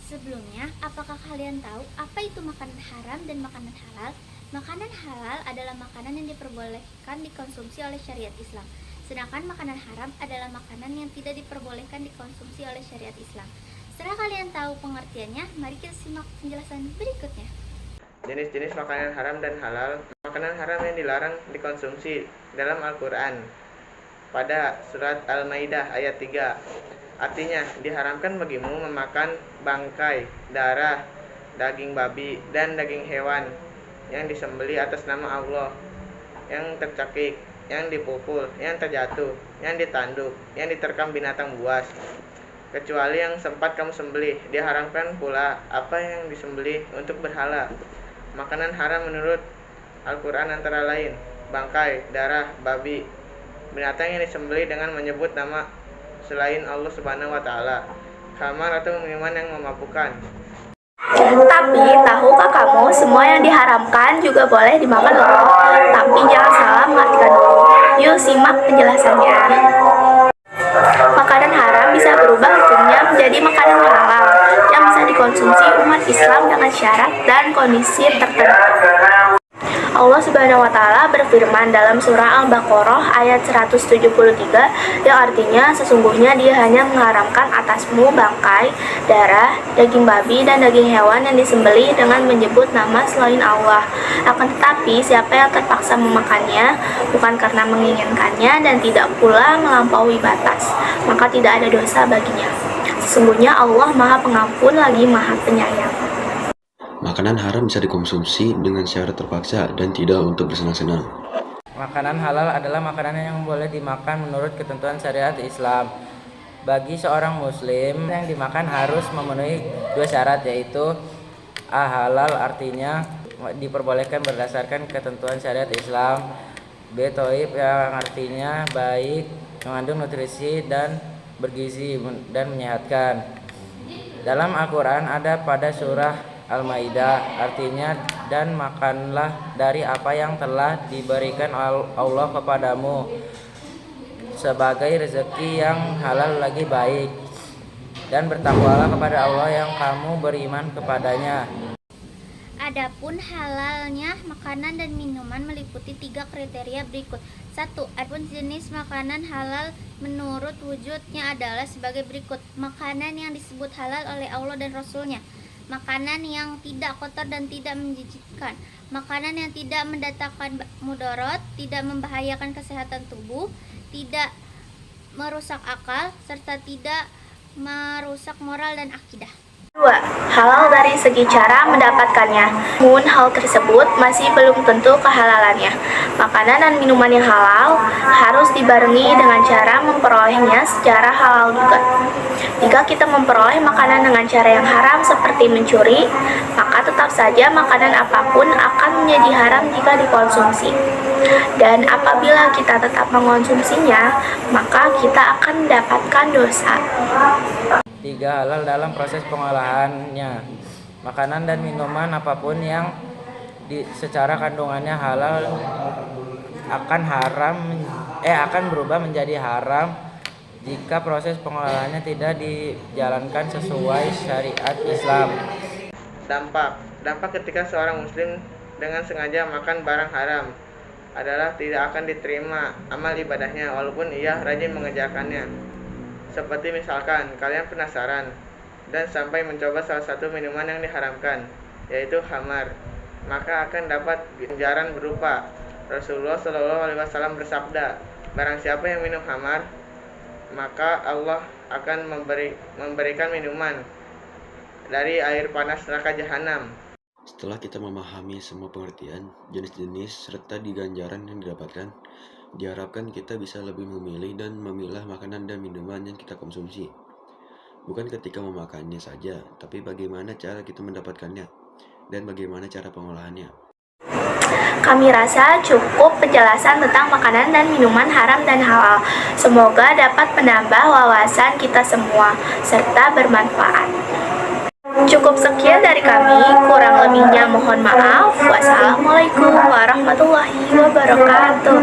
Sebelumnya, apakah kalian tahu apa itu makanan haram dan makanan halal? Makanan halal adalah makanan yang diperbolehkan dikonsumsi oleh syariat Islam. Sedangkan makanan haram adalah makanan yang tidak diperbolehkan dikonsumsi oleh syariat Islam. Setelah kalian tahu pengertiannya, mari kita simak penjelasan berikutnya. Jenis-jenis makanan haram dan halal. Makanan haram yang dilarang dikonsumsi dalam Al-Quran pada surat Al-Maidah ayat 3. Artinya, diharamkan bagimu memakan bangkai, darah, daging babi, dan daging hewan yang disembelih atas nama Allah, yang tercekik, yang dipukul, yang terjatuh, yang ditanduk, yang diterkam binatang buas, kecuali yang sempat kamu sembelih. Diharamkan pula apa yang disembelih untuk berhala. Makanan haram menurut Al-Quran antara lain bangkai, darah, babi, binatang yang disembelih dengan menyebut nama selain Allah Subhanahu wa Ta'ala, khamar atau minuman yang memabukkan. Tapi tahukah kamu semua yang diharamkan juga boleh dimakan loh. Tapi jangan salah mengartikan dulu. Yuk simak penjelasannya. Makanan haram bisa berubah hukumnya menjadi makanan halal yang bisa dikonsumsi umat Islam dengan syarat dan kondisi tertentu. Allah Subhanahu wa Ta'ala berfirman dalam surah Al-Baqarah ayat 173 yang artinya sesungguhnya Dia hanya mengharamkan atasmu bangkai, darah, daging babi dan daging hewan yang disembelih dengan menyebut nama selain Allah. Akan tetapi siapa yang terpaksa memakannya bukan karena menginginkannya dan tidak pula melampaui batas, maka tidak ada dosa baginya. Sesungguhnya Allah Maha Pengampun lagi Maha Penyayang. Makanan haram bisa dikonsumsi dengan syarat terpaksa dan tidak untuk bersenang-senang. Makanan halal adalah makanan yang boleh dimakan menurut ketentuan syariat Islam. Bagi seorang muslim, yang dimakan harus memenuhi dua syarat, yaitu A. Halal, artinya diperbolehkan berdasarkan ketentuan syariat Islam. B. Thayyib, yang artinya baik, mengandung nutrisi dan bergizi dan menyehatkan. Dalam Al-Quran ada pada surah Al-Maidah, artinya dan makanlah dari apa yang telah diberikan Allah kepadamu sebagai rezeki yang halal lagi baik, dan bertakwalah kepada Allah yang kamu beriman kepadanya. Adapun halalnya makanan dan minuman meliputi 3 kriteria berikut. 1. Adapun jenis makanan halal menurut wujudnya adalah sebagai berikut. Makanan yang disebut halal oleh Allah dan Rasulnya, makanan yang tidak kotor dan tidak menjijikkan, makanan yang tidak mendatangkan mudarat, tidak membahayakan kesehatan tubuh, tidak merusak akal, serta tidak merusak moral dan akidah. 2. Halal dari segi cara mendapatkannya, namun hal tersebut masih belum tentu kehalalannya. Makanan dan minuman yang halal harus dibarengi dengan cara memperolehnya secara halal juga. Jika kita memperoleh makanan dengan cara yang haram seperti mencuri, maka tetap saja makanan apapun akan menjadi haram jika dikonsumsi. Dan apabila kita tetap mengonsumsinya, maka kita akan mendapatkan dosa. 3. Halal dalam proses pengolahannya. Makanan dan minuman apapun yang secara kandungannya halal akan berubah menjadi haram jika proses pengolahannya tidak dijalankan sesuai syariat Islam. Dampak ketika seorang muslim dengan sengaja makan barang haram adalah tidak akan diterima amal ibadahnya walaupun ia rajin mengerjakannya. Seperti misalkan kalian penasaran dan sampai mencoba salah satu minuman yang diharamkan, yaitu khamar, maka akan dapat ganjaran berupa Rasulullah SAW bersabda, barang siapa yang minum khamar, maka Allah akan memberikan minuman dari air panas neraka jahanam. Setelah kita memahami semua pengertian, jenis-jenis, serta ganjaran yang didapatkan, diharapkan kita bisa lebih memilih dan memilah makanan dan minuman yang kita konsumsi. Bukan ketika memakannya saja, tapi bagaimana cara kita mendapatkannya, dan bagaimana cara pengolahannya. Kami rasa cukup penjelasan tentang makanan dan minuman haram dan halal. Semoga dapat menambah wawasan kita semua serta bermanfaat. Cukup sekian dari kami, kurang lebihnya mohon maaf. Wassalamualaikum warahmatullahi wabarakatuh.